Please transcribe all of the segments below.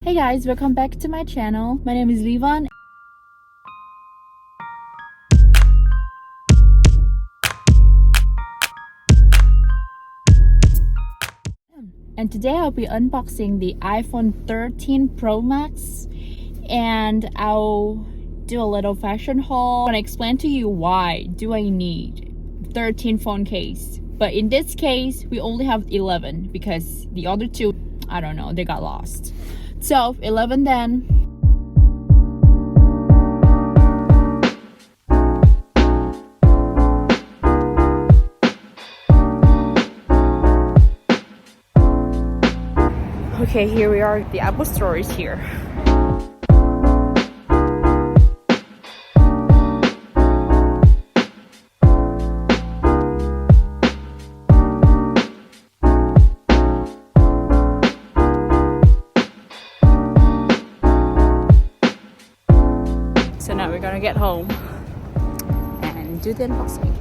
Hey guys, welcome back to my channel. My name is Levan. And today I'll be unboxing the iPhone 13 Pro Max, and I'll do a little fashion haul and explain to you why do I need 13 phone case. But in this case, we only have 11 because the other two, I don't know, they got lost. So 11 then. Okay, here we are. The Apple Store is here. So now we're gonna get home and do the unboxing.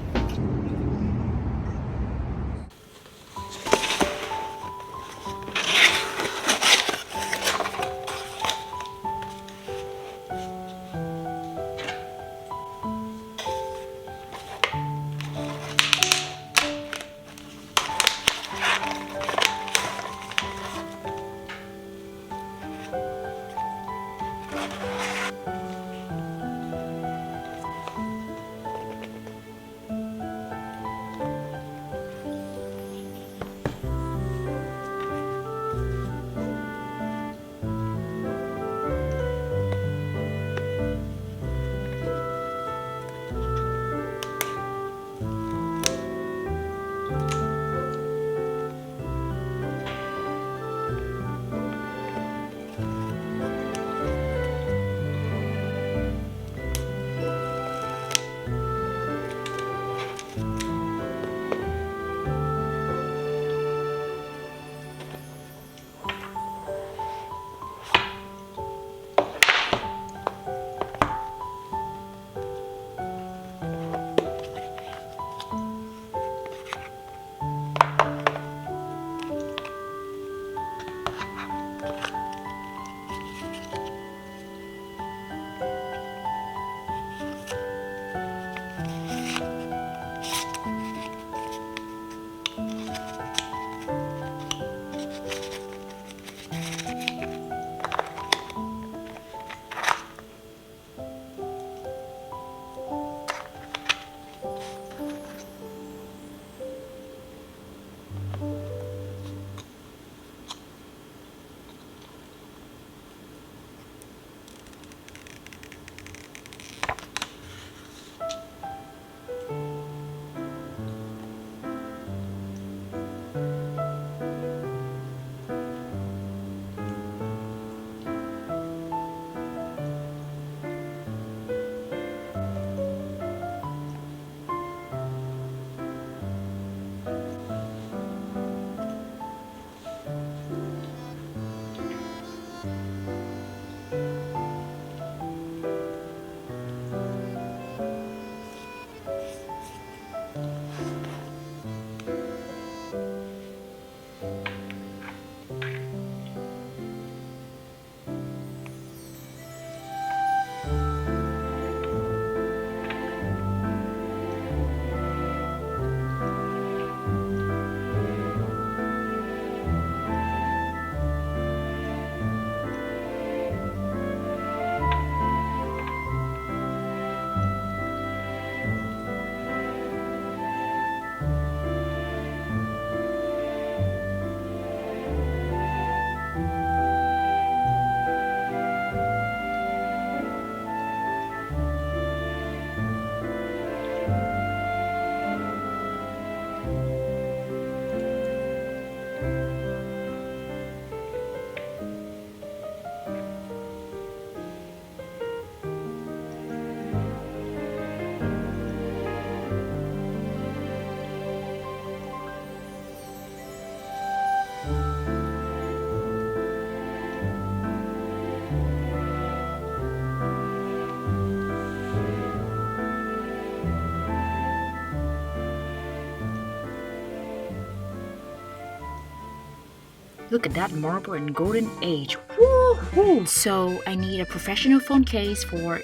Look at that marble and golden age. Woo! So I need a professional phone case for,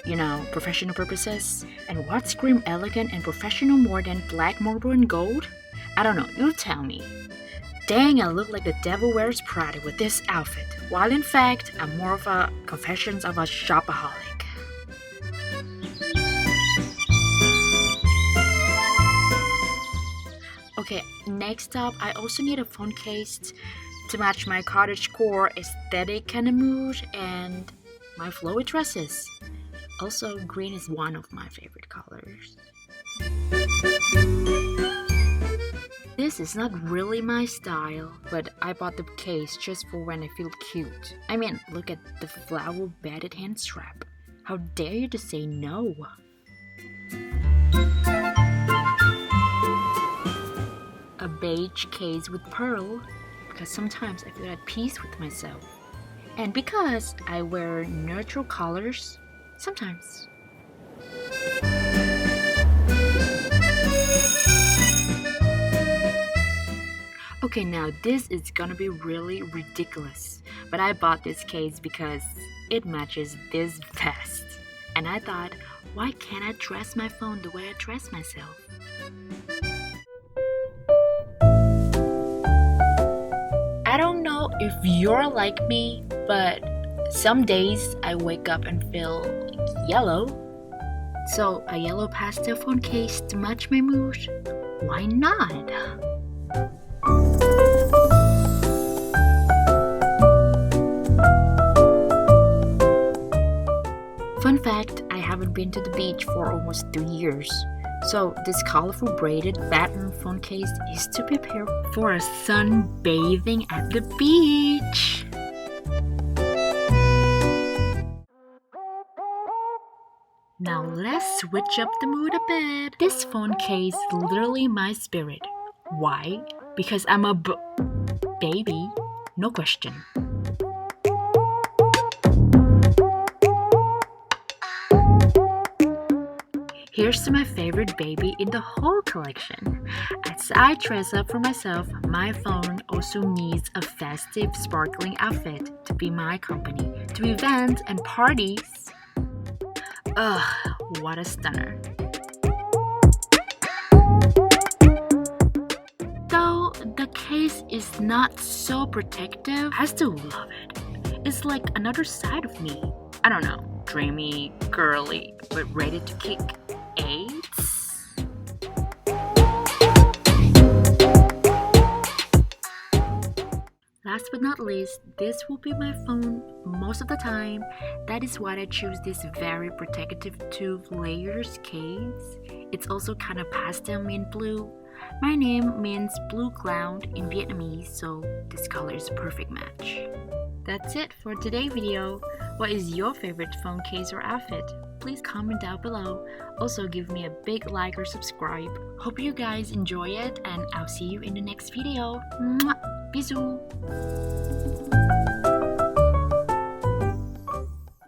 professional purposes. And what scream elegant and professional more than black marble and gold? I don't know, you tell me. Dang, I look like the devil wears Prada with this outfit, while in fact, I'm more of a confessions of a shopaholic. Okay, next up, I also need a phone case to match my cottagecore aesthetic kind of mood and my flowy dresses. Also, green is one of my favorite colors. This is not really my style, but I bought the case just for when I feel cute. I mean, look at the flower bedded hand strap. How dare you to say no? A beige case with pearl, because sometimes I feel at peace with myself. And because I wear neutral colors, sometimes. Okay, now this is gonna be really ridiculous, but I bought this case because it matches this vest. And I thought, why can't I dress my phone the way I dress myself? I don't know if you're like me, but some days I wake up and feel yellow. So a yellow pastel phone case to match my mood? Why not? Fun fact, I haven't been to the beach for almost 3 years. So this colorful braided pattern phone case is to prepare for a sunbathing at the beach. Now let's switch up the mood a bit. This phone case is literally my spirit. Why? Because I'm a baby, no question. Here's to my favorite baby in the whole collection. As I dress up for myself, my phone also needs a festive, sparkling outfit to be my company to events and parties. Ugh, what a stunner. Though the case is not so protective, I still love it. It's like another side of me. I don't know, dreamy, girly, but ready to kick AIDS? Last but not least, this will be my phone most of the time. That is why I choose this very protective 2 layers case. It's also kind of pastel mint blue. My name means blue cloud in Vietnamese, so this color is a perfect match. That's it for today's video. What is your favorite phone case or outfit? Please comment down below. Also give me a big like or subscribe. Hope you guys enjoy it and I'll see you in the next video. Mwah! Bisous!